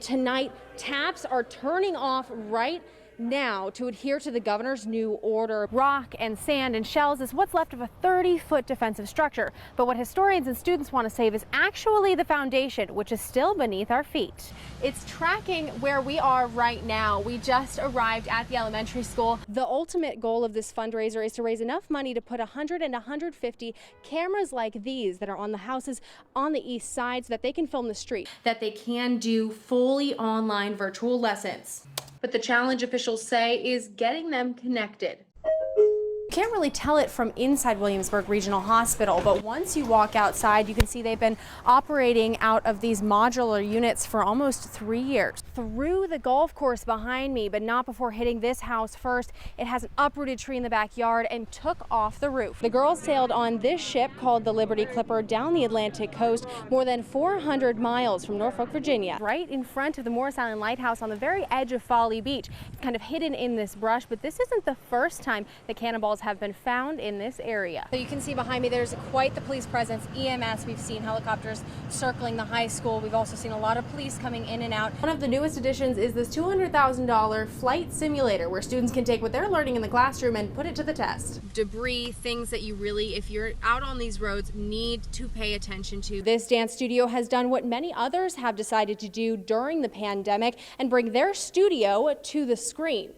Tonight, taps are turning off right now to adhere to the governor's new order. Rock and sand and shells is what's left of a 30-foot defensive structure. But what historians and students want to save is actually the foundation, which is still beneath our feet. It's tracking where we are right now. We just arrived at the elementary school. The ultimate goal of this fundraiser is to raise enough money to put 100 and 150 cameras like these that are on the houses on the east side so that they can film the street, that they can do fully online virtual lessons. But the challenge, officials say, is getting them connected. You can't really tell it from inside Williamsburg Regional Hospital, but once you walk outside, you can see they've been operating out of these modular units for almost 3 years. Through the golf course behind me, but not before hitting this house first. It has an uprooted tree in the backyard and took off the roof. The girls sailed on this ship called the Liberty Clipper down the Atlantic coast, more than 400 miles from Norfolk, Virginia. Right in front of the Morris Island Lighthouse on the very edge of Folly Beach. It's kind of hidden in this brush, but this isn't the first time that cannonballs have been found in this area. So you can see behind me there's quite the police presence. EMS, we've seen helicopters circling the high school. We've also seen a lot of police coming in and out. One of the newest additions is this $200,000 flight simulator where students can take what they're learning in the classroom and put it to the test. Debris, things that you really, if you're out on these roads, need to pay attention to. This dance studio has done what many others have decided to do during the pandemic and bring their studio to the screen.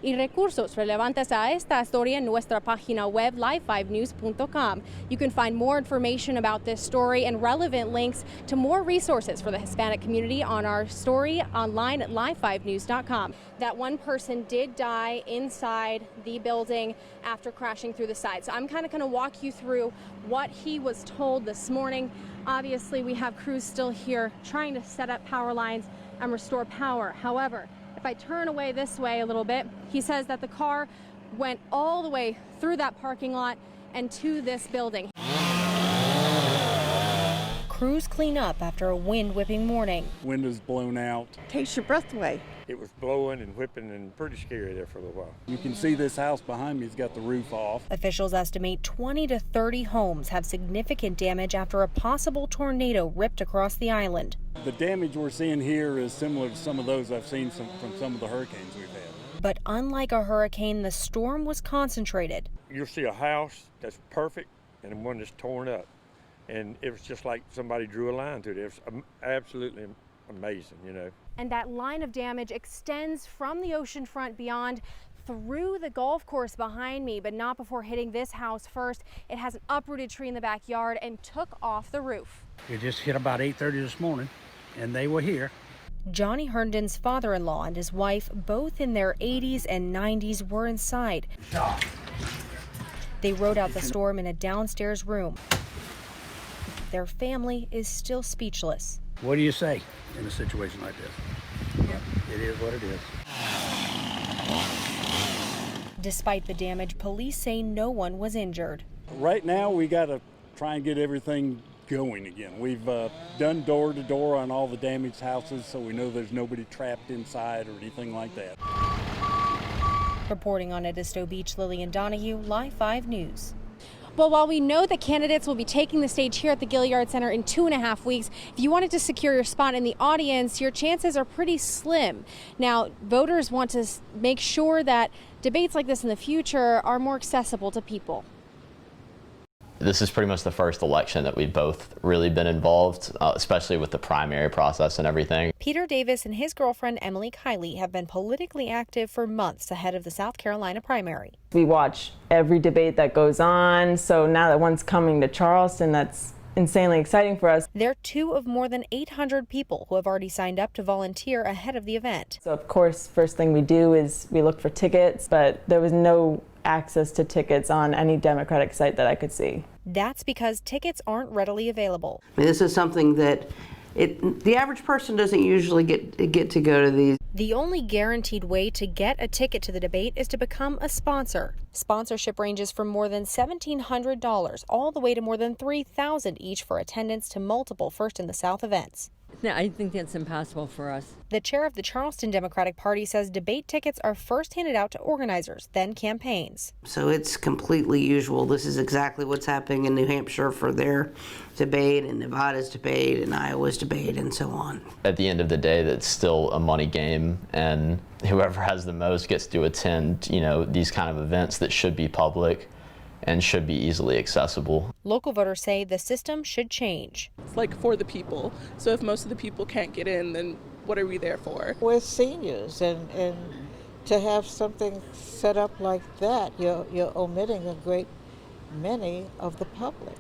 Y recursos relevantes a esta historia en nuestra página web live5news.com. You can find more information about this story and relevant links to more resources for the Hispanic community on our story online at live5news.com. That one person did die inside the building after crashing through the side. So I'm kind of going to walk you through what he was told this morning. Obviously, we have crews still here trying to set up power lines and restore power. However, if I turn away this way a little bit, he says that the car went all the way through that parking lot and to this building. Crews clean up after a wind-whipping morning. Windows blown out. Takes your breath away. It was blowing and whipping and pretty scary there for a little while. You can see this house behind me has got the roof off. Officials estimate 20 to 30 homes have significant damage after a possible tornado ripped across the island. The damage we're seeing here is similar to some of those I've seen from some of the hurricanes we've had. But unlike a hurricane, the storm was concentrated. You'll see a house that's perfect and one that's torn up. And it was just like somebody drew a line through it. It was absolutely amazing, you know. And that line of damage extends from the ocean front beyond through the golf course behind me, but not before hitting this house first. It has an uprooted tree in the backyard and took off the roof. It just hit about 8:30 this morning, and they were here. Johnny Herndon's father-in-law and his wife, both in their 80s and 90s, were inside. They rode out the storm in a downstairs room. Their family is still speechless. What do you say in a situation like this? Yep. It is what it is. Despite the damage, police say no one was injured. Right now, we got to try and get everything going again. We've done door-to-door on all the damaged houses, so we know there's nobody trapped inside or anything like that. Reporting on Edisto Beach, Lillian Donahue, Live 5 News. Well, while we know that candidates will be taking the stage here at the Gilliard Center in 2.5 weeks, if you wanted to secure your spot in the audience, your chances are pretty slim. Now, voters want to make sure that debates like this in the future are more accessible to people. This is pretty much the first election that we've both really been involved, especially with the primary process and everything. Peter Davis and his girlfriend Emily Kiley have been politically active for months ahead of the South Carolina primary. We watch every debate that goes on, so now that one's coming to Charleston, that's insanely exciting for us. They're two of more than 800 people who have already signed up to volunteer ahead of the event. So of course, first thing we do is we look for tickets, but there was no access to tickets on any Democratic site that I could see. That's because tickets aren't readily available. This is something that the average person doesn't usually get to go to these. The only guaranteed way to get a ticket to the debate is to become a sponsor. Sponsorship ranges from more than $1,700 all the way to more than $3,000 each for attendance to multiple First in the South events. No, I think that's impossible for us. The chair of the Charleston Democratic Party says debate tickets are first handed out to organizers, then campaigns. So it's completely usual. This is exactly what's happening in New Hampshire for their debate, and Nevada's debate, and Iowa's debate, and so on. At the end of the day, that's still a money game, and whoever has the most gets to attend, these kind of events that should be public and should be easily accessible. Local voters say the system should change. It's like for the people. So if most of the people can't get in, then what are we there for? We're seniors, and to have something set up like that, you're omitting a great many of the public.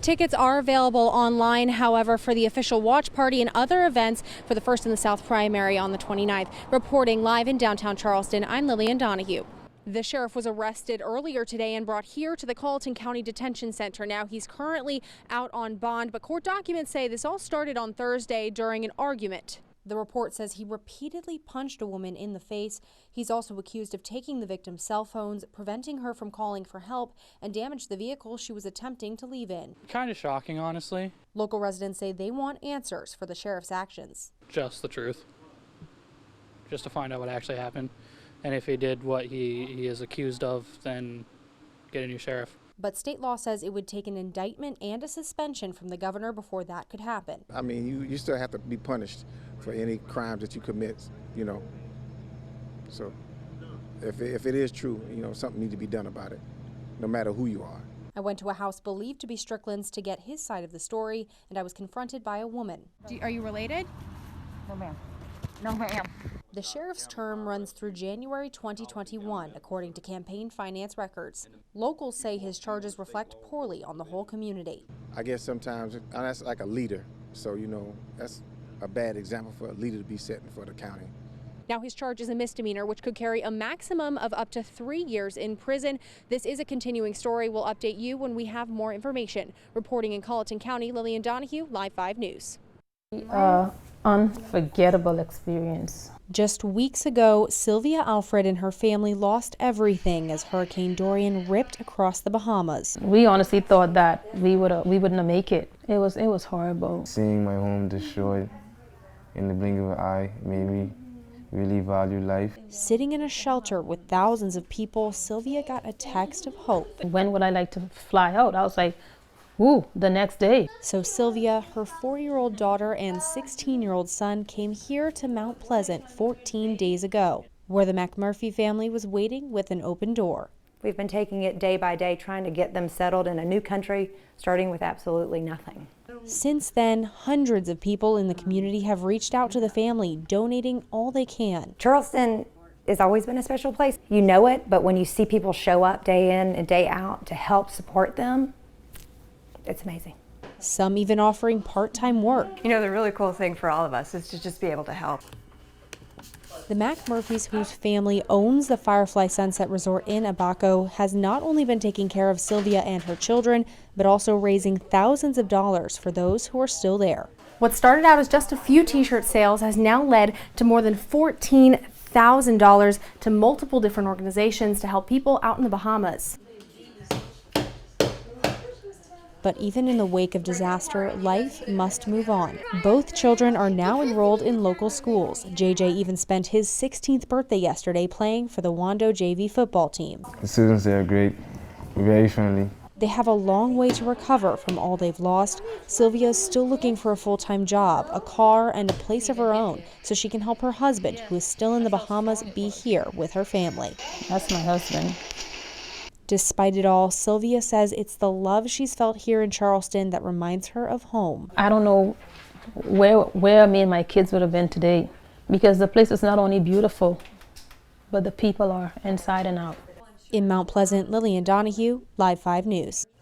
Tickets are available online, however, for the official watch party and other events for the First in the South primary on the 29th. Reporting live in downtown Charleston, I'm Lillian Donahue. The sheriff was arrested earlier today and brought here to the Colleton County Detention Center. Now he's currently out on bond, but court documents say this all started on Thursday during an argument. The report says he repeatedly punched a woman in the face. He's also accused of taking the victim's cell phones, preventing her from calling for help, and damaged the vehicle she was attempting to leave in. Kind of shocking, honestly. Local residents say they want answers for the sheriff's actions. Just the truth. Just to find out what actually happened. And if he did what he is accused of, then get a new sheriff. But state law says it would take an indictment and a suspension from the governor before that could happen. I mean, you still have to be punished for any crimes that you commit, So if it is true, something needs to be done about it, no matter who you are. I went to a house believed to be Strickland's to get his side of the story, and I was confronted by a woman. Are you related? No, ma'am. No, ma'am. The sheriff's term runs through January 2021, according to campaign finance records. Locals say his charges reflect poorly on the whole community. I guess sometimes that's like a leader, so that's a bad example for a leader to be setting for the county. Now his charge is a misdemeanor, which could carry a maximum of up to 3 years in prison. This is a continuing story. We'll update you when we have more information. Reporting in Colleton County, Lillian Donahue, Live 5 News. Unforgettable experience. Just weeks ago, Sylvia Alfred and her family lost everything as Hurricane Dorian ripped across the Bahamas. We honestly thought that we wouldn't make it. It was horrible. Seeing my home destroyed in the blink of an eye made me really value life. Sitting in a shelter with thousands of people, Sylvia got a text of hope. When would I like to fly out? I was like, ooh, the next day. So Sylvia, her 4-year-old daughter, and 16-year-old son came here to Mount Pleasant 14 days ago, where the McMurphy family was waiting with an open door. We've been taking it day by day, trying to get them settled in a new country, starting with absolutely nothing. Since then, hundreds of people in the community have reached out to the family, donating all they can. Charleston has always been a special place. You know it, but when you see people show up day in and day out to help support them, it's amazing. Some even offering part-time work. The really cool thing for all of us is to just be able to help. The McMurphys, whose family owns the Firefly Sunset Resort in Abaco, has not only been taking care of Sylvia and her children, but also raising thousands of dollars for those who are still there. What started out as just a few t-shirt sales has now led to more than $14,000 to multiple different organizations to help people out in the Bahamas. But even in the wake of disaster, life must move on. Both children are now enrolled in local schools. JJ even spent his 16th birthday yesterday playing for the Wando JV football team. The students there are great, very friendly. They have a long way to recover from all they've lost. Sylvia is still looking for a full-time job, a car, and a place of her own so she can help her husband, who is still in the Bahamas, be here with her family. That's my husband. Despite it all, Sylvia says it's the love she's felt here in Charleston that reminds her of home. I don't know where me and my kids would have been today, because the place is not only beautiful, but the people are inside and out. In Mount Pleasant, Lillian Donahue, Live 5 News.